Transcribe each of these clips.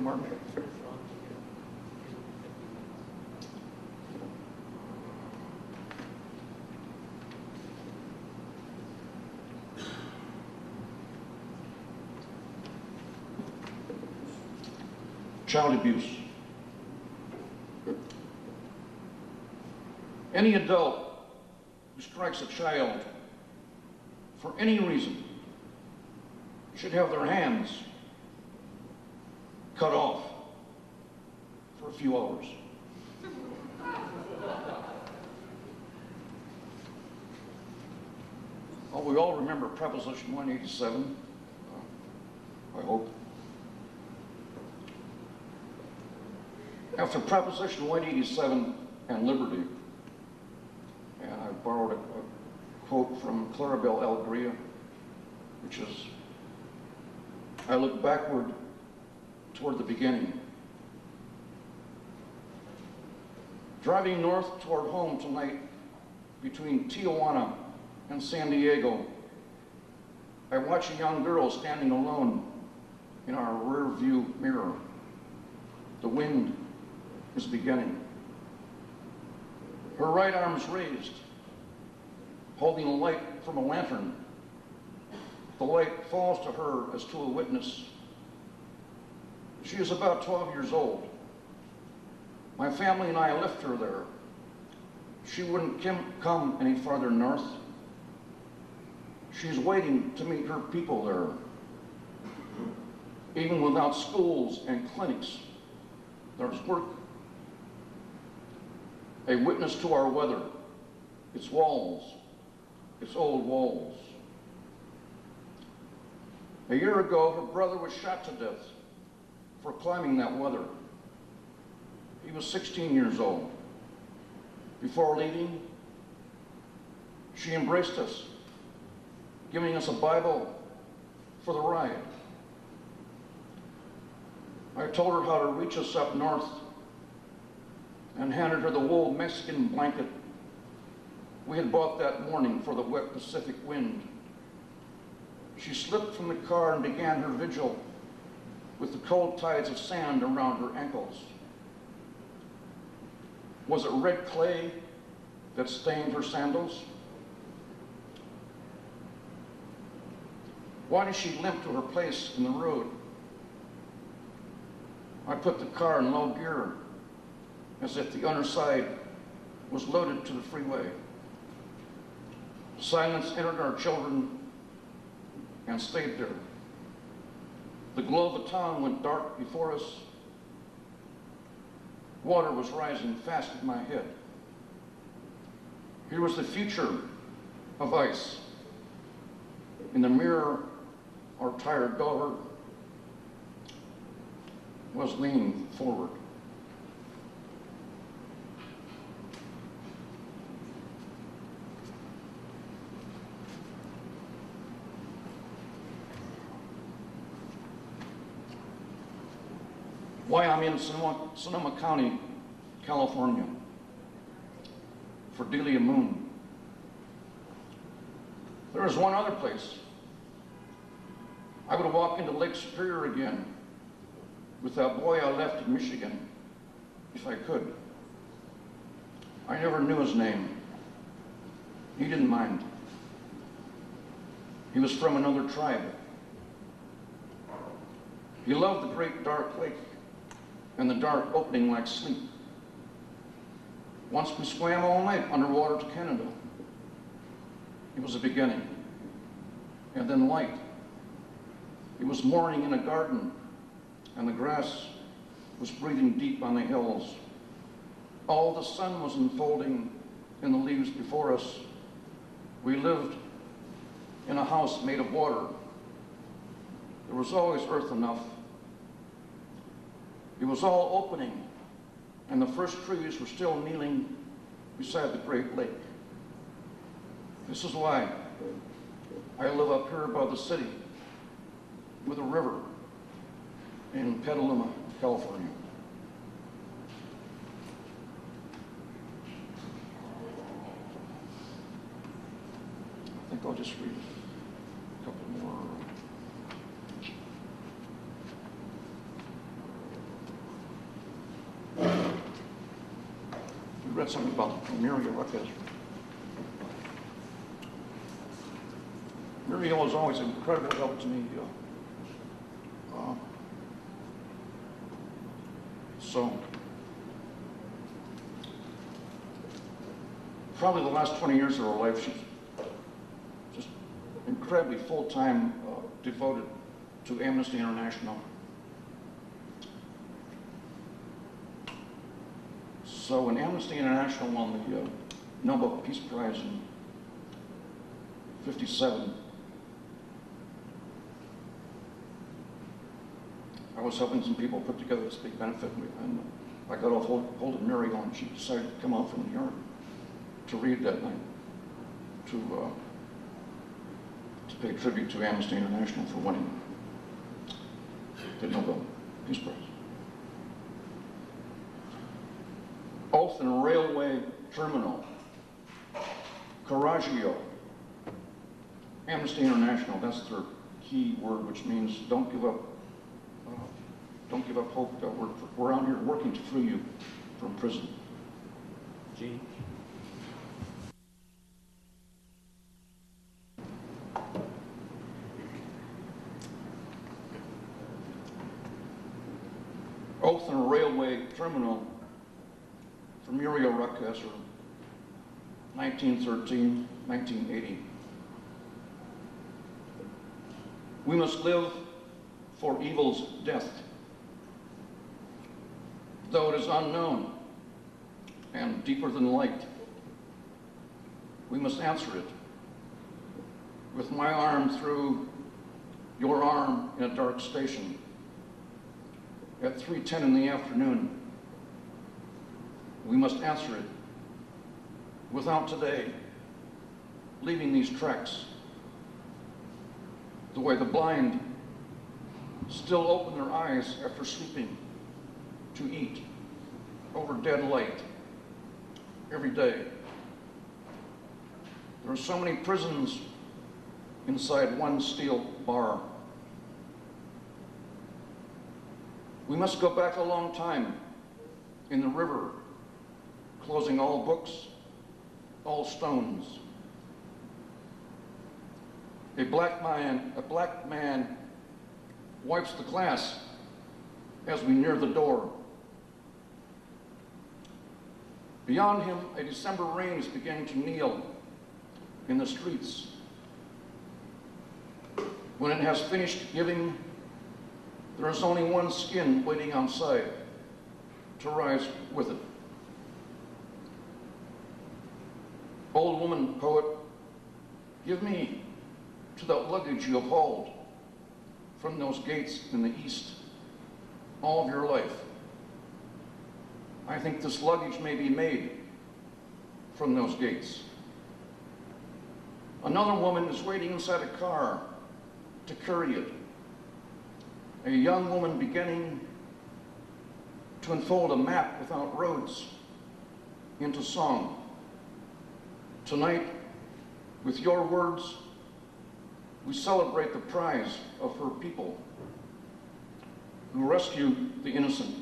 Martin? Child abuse. Any adult who strikes a child for any reason should have their hands cut off for a few hours. Oh, we all remember Proposition 187, I hope. After Proposition 187 and liberty, and I borrowed a quote from Claribel Alegria, which is, I look backward toward the beginning. Driving north toward home tonight between Tijuana and San Diego, I watch a young girl standing alone in our rear view mirror. The wind is beginning. Her right arm's raised, holding a light from a lantern. The light falls to her as to a witness. She is about 12 years old. My family and I left her there. She wouldn't come any farther north. She's waiting to meet her people there. Even without schools and clinics, there's work. A witness to our weather, its walls, its old walls. A year ago, her brother was shot to death for climbing that weather. He was 16 years old. Before leaving, she embraced us, giving us a Bible for the ride. I told her how to reach us up north and handed her the wool Mexican blanket we had bought that morning for the wet Pacific wind. She slipped from the car and began her vigil with the cold tides of sand around her ankles. Was it red clay that stained her sandals? Why did she limp to her place in the road? I put the car in low gear as if the underside was loaded to the freeway. Silence entered our children and stayed there. The glow of the town went dark before us. Water was rising fast in my head. Here was the future of ice. In the mirror, our tired daughter was leaning forward. Why I'm in Sonoma County, California, for Delia Moon. There is one other place. I would walk into Lake Superior again with that boy I left in Michigan, if I could. I never knew his name. He didn't mind. He was from another tribe. He loved the great dark lake and the dark opening like sleep. Once we swam all night underwater to Canada. It was a beginning, and then light. It was morning in a garden, and the grass was breathing deep on the hills. All the sun was unfolding in the leaves before us. We lived in a house made of water. There was always earth enough. It was all opening, and the first trees were still kneeling beside the great lake. This is why I live up here above the city with a river in Petaluma, California. I think I'll just read a couple more. read something about Muriel Ruggles. Muriel was always an incredible help to me. So, probably the last 20 years of her life, she's just incredibly full-time devoted to Amnesty International. So when Amnesty International won the Nobel Peace Prize in '57, I was helping some people put together this big benefit, and I got a hold of Muriel, and she decided to come out from New York to read that night, to pay tribute to Amnesty International for winning the Nobel Peace Prize. Oath in a railway terminal, coraggio. Amnesty International, that's their key word, which means don't give up hope. We're out here working to free you from prison. Gene. Oath in a railway terminal for Muriel Ruggles, 1913, 1980. We must live for evil's death, though it is unknown and deeper than light. We must answer it with my arm through your arm in a dark station at 3:10 in the afternoon. We must answer it without today leaving these tracks, the way the blind still open their eyes after sleeping to eat over dead light every day. There are so many prisons inside one steel bar. We must go back a long time in the river, closing all books, all stones. A black man wipes the glass as we near the door. Beyond him, a December rain is beginning to kneel in the streets. When it has finished giving, there is only one skin waiting outside to rise with it. Old woman poet, give me to that luggage you have hauled from those gates in the east all of your life. I think this luggage may be made from those gates. Another woman is waiting inside a car to carry it. A young woman beginning to unfold a map without roads into song. Tonight, with your words, we celebrate the prize of her people who rescued the innocent.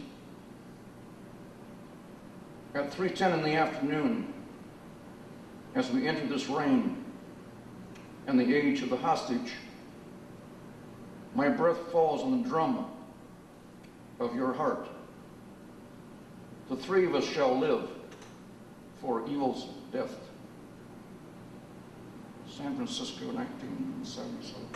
At 3:10 in the afternoon, as we enter this rain and the age of the hostage, my breath falls on the drum of your heart. The three of us shall live for evil's death. San Francisco, 1977.